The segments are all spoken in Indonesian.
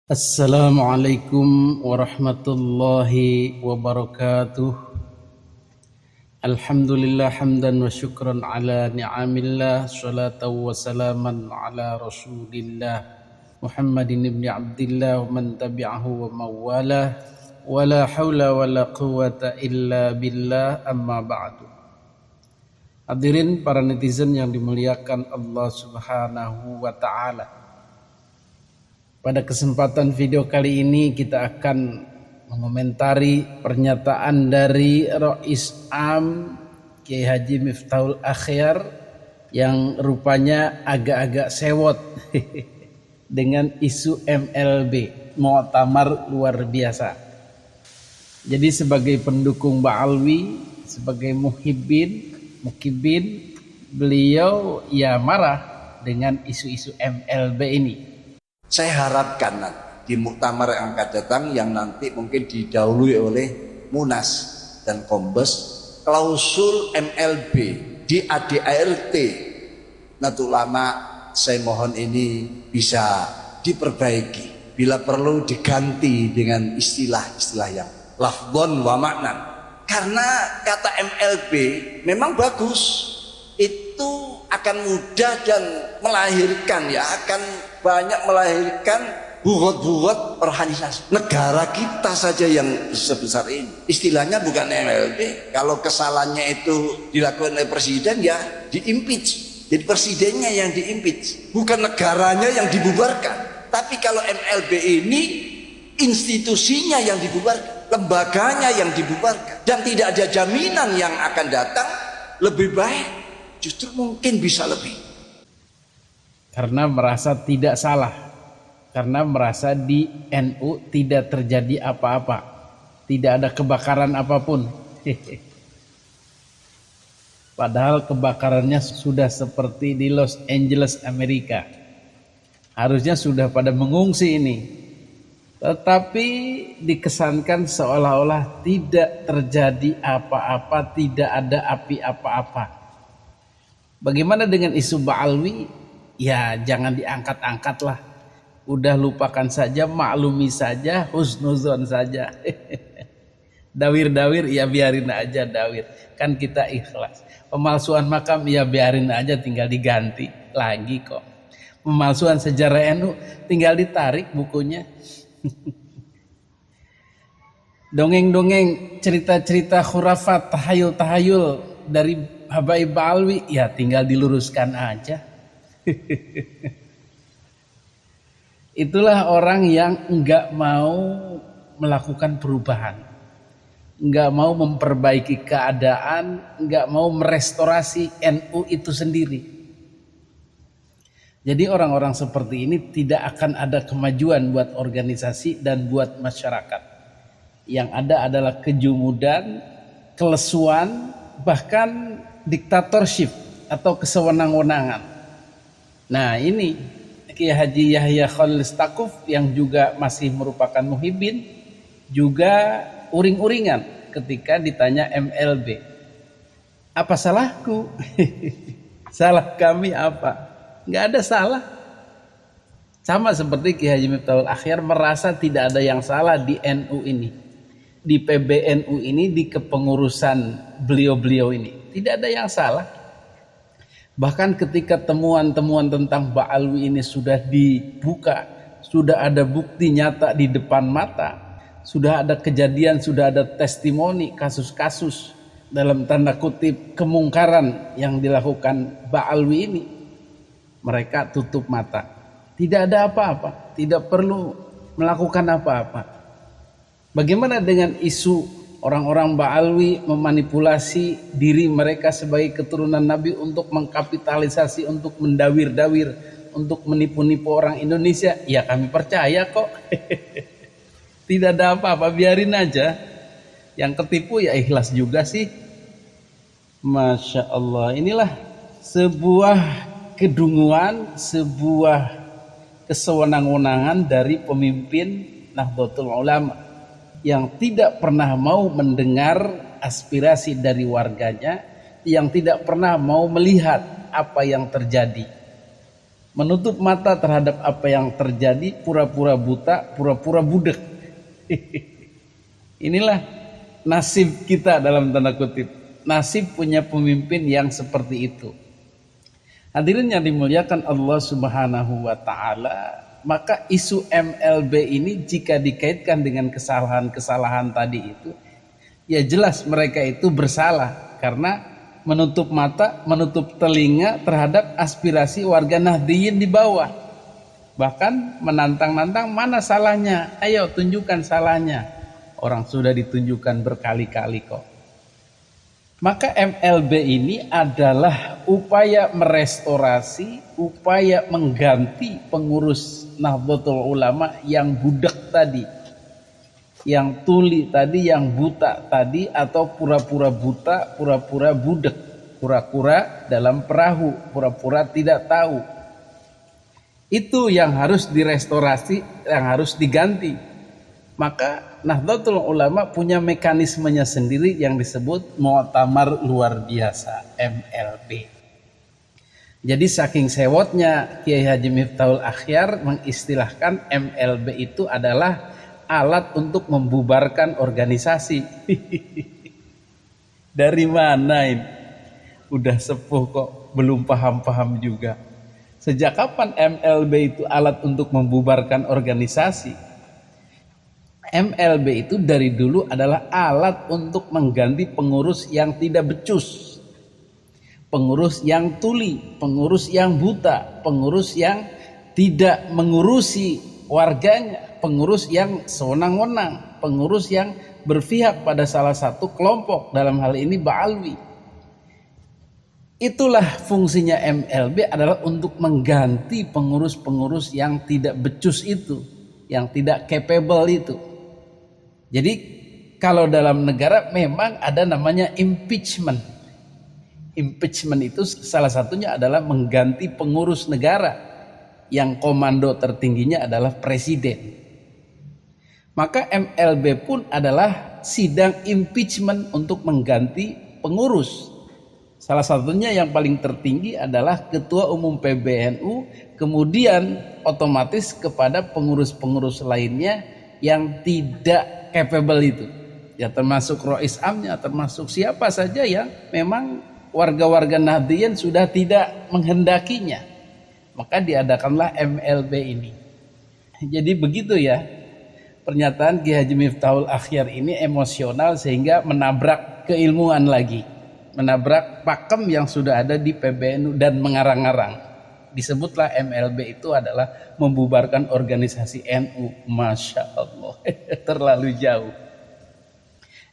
Assalamualaikum warahmatullahi wabarakatuh. Alhamdulillah hamdan wa syukran ala ni'amillah, salatan wa salaman ala rasulillah Muhammadin ibn Abdillah wa man tabi'ahu wa mawalah, wa la hawla wa la quwata illa billah, amma ba'du. Hadirin para netizen yang dimuliakan Allah subhanahu wa ta'ala, pada kesempatan video kali ini kita akan mengomentari pernyataan dari Rais Am Kiai Haji Miftahul Akhyar yang rupanya agak-agak sewot dengan isu MLB, Muktamar Luar Biasa. Jadi sebagai pendukung Ba'alwi, sebagai mukibin, beliau ya marah dengan isu-isu MLB ini. Saya harapkan di muktamar yang akan datang, yang nanti mungkin didahului oleh Munas dan Kombes, klausul MLB di ADART Nahdlatul Ulama, saya mohon ini bisa diperbaiki, bila perlu diganti dengan istilah-istilah yang lafdhon wa maknan. Karena kata MLB memang bagus, itu akan mudah dan melahirkan, akan banyak melahirkan buat organisasi. Negara kita saja yang sebesar ini, istilahnya bukan MLB. Kalau kesalahannya itu dilakukan oleh presiden, ya diimpeach. Jadi presidennya yang diimpeach, bukan negaranya yang dibubarkan. Tapi kalau MLB ini institusinya yang dibubarkan, lembaganya yang dibubarkan, dan tidak ada jaminan yang akan datang lebih baik, justru mungkin bisa lebih. Karena merasa tidak salah, karena merasa di NU tidak terjadi apa-apa, tidak ada kebakaran apapun. Padahal kebakarannya sudah seperti di Los Angeles, Amerika. Harusnya sudah pada mengungsi ini, tetapi dikesankan seolah-olah tidak terjadi apa-apa, tidak ada api apa-apa. Bagaimana dengan isu Ba'alwi? Ya jangan diangkat-angkat lah, udah lupakan saja, maklumi saja, husnuzon saja. Dawir-dawir ya biarin aja dawir, kan kita ikhlas. Pemalsuan makam ya biarin aja, tinggal diganti lagi kok. Pemalsuan sejarah NU tinggal ditarik bukunya. Dongeng-dongeng, cerita-cerita khurafat, tahayul-tahayul dari Habaib Ba'alwi ya tinggal diluruskan aja. Itulah orang yang enggak mau melakukan perubahan, enggak mau memperbaiki keadaan, enggak mau merestorasi NU itu sendiri. Jadi orang-orang seperti ini tidak akan ada kemajuan buat organisasi dan buat masyarakat. Yang ada adalah kejumudan, kelesuan, bahkan diktatorship atau kesewenang-wenangan. Nah ini Kiai Haji Yahya Khalil Stakuf yang juga masih merupakan muhibbin, juga uring-uringan ketika ditanya MLB. Apa salahku? Salah kami apa? Nggak ada salah. Sama seperti Kiai Haji Miftahul Akhyar merasa tidak ada yang salah di NU ini, di PBNU ini, di kepengurusan beliau-beliau ini. Tidak ada yang salah. Bahkan ketika temuan-temuan tentang Ba'alwi ini sudah dibuka, sudah ada bukti nyata di depan mata, sudah ada kejadian, sudah ada testimoni, kasus-kasus dalam tanda kutip kemungkaran yang dilakukan Ba'alwi ini, mereka tutup mata. Tidak ada apa-apa, tidak perlu melakukan apa-apa. Bagaimana dengan isu orang-orang Ba'alwi memanipulasi diri mereka sebagai keturunan Nabi untuk mengkapitalisasi, untuk mendawir-dawir, untuk menipu-nipu orang Indonesia? Ya kami percaya kok. Tidak ada apa-apa, biarin aja. Yang ketipu ya ikhlas juga sih. Masya Allah, inilah sebuah kedunguan, sebuah kesewenang-wenangan dari pemimpin Nahdlatul Ulama yang tidak pernah mau mendengar aspirasi dari warganya, yang tidak pernah mau melihat apa yang terjadi. menutup mata terhadap apa yang terjadi, pura-pura buta, pura-pura budek. Inilah nasib kita dalam tanda kutip. Nasib punya pemimpin yang seperti itu. Hadirin yang dimuliakan Allah Subhanahu wa taala, maka isu MLB ini jika dikaitkan dengan kesalahan-kesalahan tadi itu, ya jelas mereka itu bersalah karena menutup mata, menutup telinga terhadap aspirasi warga Nahdliyin di bawah. Bahkan menantang-nantang, mana salahnya? Ayo tunjukkan salahnya. Orang sudah ditunjukkan berkali-kali kok. Maka MLB ini adalah upaya merestorasi, upaya mengganti pengurus Nahdlatul Ulama yang budak tadi, yang tuli tadi, yang buta tadi, atau pura-pura buta, pura-pura budak, pura-pura dalam perahu, pura-pura tidak tahu. Itu yang harus direstorasi, yang harus diganti. Maka Nahdlatul Ulama punya mekanismenya sendiri yang disebut Mu'tamar Luar Biasa, MLB. Jadi saking sewotnya Kiai Haji Miftahul Akhyar mengistilahkan MLB itu adalah alat untuk membubarkan organisasi. Dari mana ini? Udah sepuh kok belum paham-paham juga. Sejak kapan MLB itu alat untuk membubarkan organisasi? MLB itu dari dulu adalah alat untuk mengganti pengurus yang tidak becus, pengurus yang tuli, pengurus yang buta, pengurus yang tidak mengurusi warganya, pengurus yang sewenang-wenang, pengurus yang berpihak pada salah satu kelompok, dalam hal ini Ba'alwi. Itulah fungsinya MLB, adalah untuk mengganti pengurus-pengurus yang tidak becus itu, yang tidak capable itu. Jadi kalau dalam negara memang ada namanya impeachment. Impeachment itu salah satunya adalah mengganti pengurus negara yang komando tertingginya adalah presiden. Maka MLB pun adalah sidang impeachment untuk mengganti pengurus. Salah satunya yang paling tertinggi adalah Ketua Umum PBNU, kemudian otomatis kepada pengurus-pengurus lainnya yang tidak capable itu. Ya termasuk Rois Amnya, termasuk siapa saja yang memang warga-warga Nahdliyin sudah tidak menghendakinya. Maka diadakanlah MLB ini. Jadi begitu ya. Pernyataan Ki Haji Miftahul Akhyar ini emosional sehingga menabrak keilmuan lagi. Menabrak pakem yang sudah ada di PBNU dan mengarang-arang. Disebutlah MLB itu adalah membubarkan organisasi NU. Masya Allah. Terlalu jauh.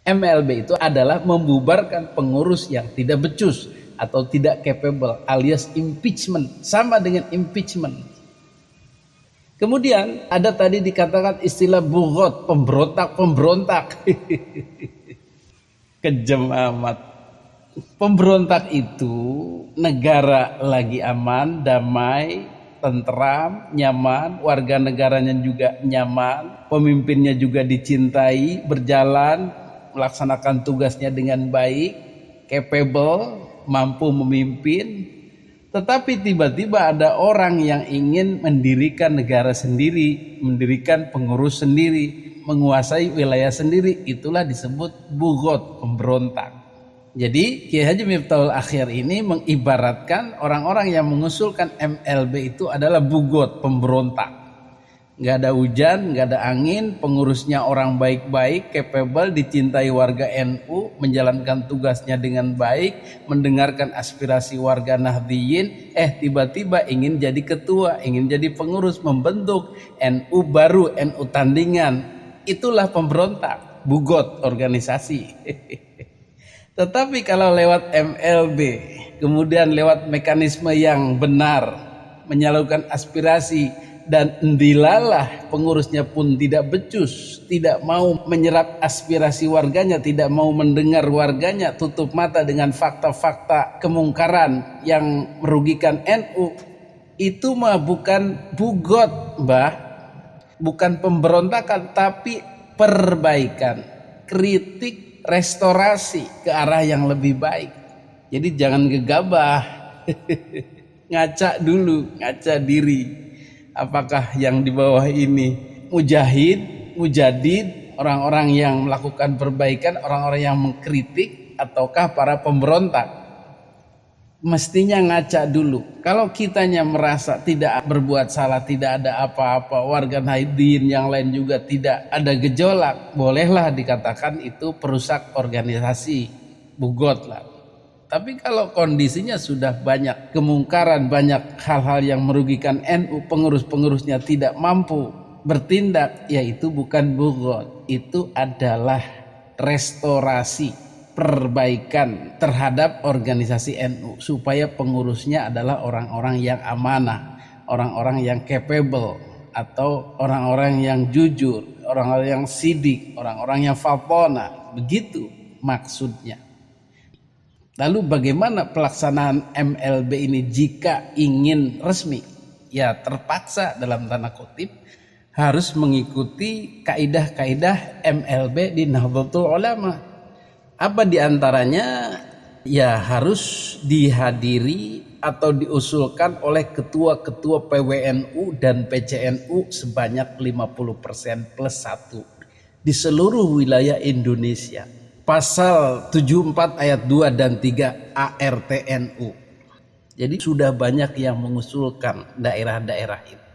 MLB itu adalah membubarkan pengurus yang tidak becus atau tidak capable, alias impeachment, sama dengan impeachment. Kemudian ada tadi dikatakan istilah bughot, pemberontak. Kejam amat. Pemberontak itu negara lagi aman, damai, tentram, nyaman, warga negaranya juga nyaman, pemimpinnya juga dicintai, berjalan, melaksanakan tugasnya dengan baik, capable, mampu memimpin. Tetapi tiba-tiba ada orang yang ingin mendirikan negara sendiri, mendirikan pengurus sendiri, menguasai wilayah sendiri. Itulah disebut bughot, pemberontak. Jadi Kiai Haji Miftahul Akhyar ini mengibaratkan orang-orang yang mengusulkan MLB itu adalah bughot, pemberontak. Gak ada hujan, gak ada angin, pengurusnya orang baik-baik, capable, dicintai warga NU, menjalankan tugasnya dengan baik, mendengarkan aspirasi warga Nahdliyin, tiba-tiba ingin jadi ketua, ingin jadi pengurus, membentuk NU baru, NU tandingan. Itulah pemberontak, bughot organisasi. Tetapi kalau lewat MLB, kemudian lewat mekanisme yang benar, menyalurkan aspirasi, dan dilalah pengurusnya pun tidak becus, tidak mau menyerap aspirasi warganya, tidak mau mendengar warganya, tutup mata dengan fakta-fakta kemungkaran yang merugikan NU, itu mah bukan bughot, Mbah, bukan pemberontakan, tapi perbaikan, kritik, restorasi ke arah yang lebih baik. Jadi jangan gegabah. ngaca dulu, ngaca diri. Apakah yang di bawah ini mujahid, mujadid, orang-orang yang melakukan perbaikan, orang-orang yang mengkritik, ataukah para pemberontak? Mestinya ngaca dulu. Kalau kitanya merasa tidak berbuat salah, tidak ada apa-apa, warga Nahdliyin yang lain juga tidak ada gejolak, bolehlah dikatakan itu perusak organisasi, bugot lah. Tapi kalau kondisinya sudah banyak kemungkaran, banyak hal-hal yang merugikan NU, pengurus-pengurusnya tidak mampu bertindak, yaitu bukan bugot, itu adalah restorasi, perbaikan terhadap organisasi NU supaya pengurusnya adalah orang-orang yang amanah, orang-orang yang capable, atau orang-orang yang jujur, orang-orang yang sidik, orang-orang yang fatona. Begitu maksudnya. Lalu bagaimana pelaksanaan MLB ini jika ingin resmi? Ya terpaksa dalam tanda kutip harus mengikuti kaidah-kaidah MLB di Nahdlatul Ulama. Apa diantaranya? Ya harus dihadiri atau diusulkan oleh ketua-ketua PWNU dan PCNU sebanyak 50% plus 1 di seluruh wilayah Indonesia. Pasal 74 ayat 2 dan 3 ARTNU. Jadi sudah banyak yang mengusulkan daerah-daerah itu.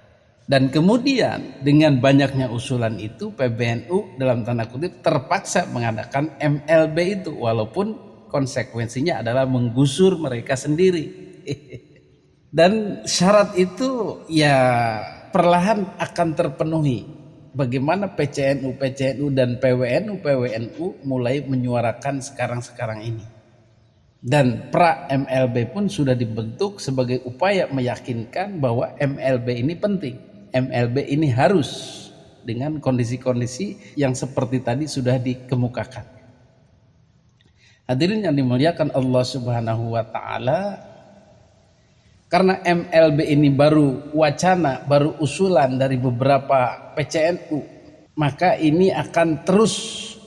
Dan kemudian dengan banyaknya usulan itu PBNU dalam tanda kutip terpaksa mengadakan MLB itu, walaupun konsekuensinya adalah menggusur mereka sendiri. Dan syarat itu ya perlahan akan terpenuhi. Bagaimana PCNU dan PWNU mulai menyuarakan sekarang ini. Dan pra MLB pun sudah dibentuk sebagai upaya meyakinkan bahwa MLB ini penting. MLB ini harus dengan kondisi-kondisi yang seperti tadi sudah dikemukakan. Hadirin yang dimuliakan Allah Subhanahu wa taala, karena MLB ini baru wacana, baru usulan dari beberapa PCNU, maka ini akan terus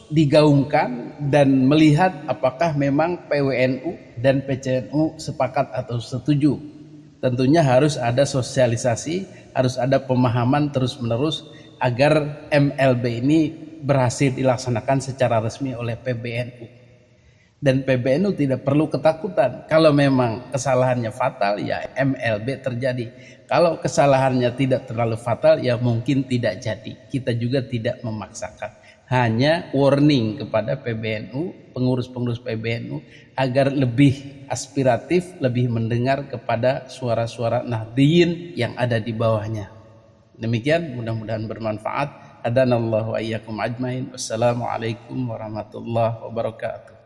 digaungkan dan melihat apakah memang PWNU dan PCNU sepakat atau setuju. Tentunya harus ada sosialisasi, harus ada pemahaman terus-menerus agar MLB ini berhasil dilaksanakan secara resmi oleh PBNU. Dan PBNU tidak perlu ketakutan. Kalau memang kesalahannya fatal, ya MLB terjadi. Kalau kesalahannya tidak terlalu fatal, ya mungkin tidak jadi. Kita juga tidak memaksakan. Hanya warning kepada PBNU, pengurus-pengurus PBNU, agar lebih aspiratif, lebih mendengar kepada suara-suara Nahdliyin yang ada di bawahnya. Demikian, mudah-mudahan bermanfaat. Hadanallahu wa iyyakum ajmain. Wassalamualaikum warahmatullahi wabarakatuh.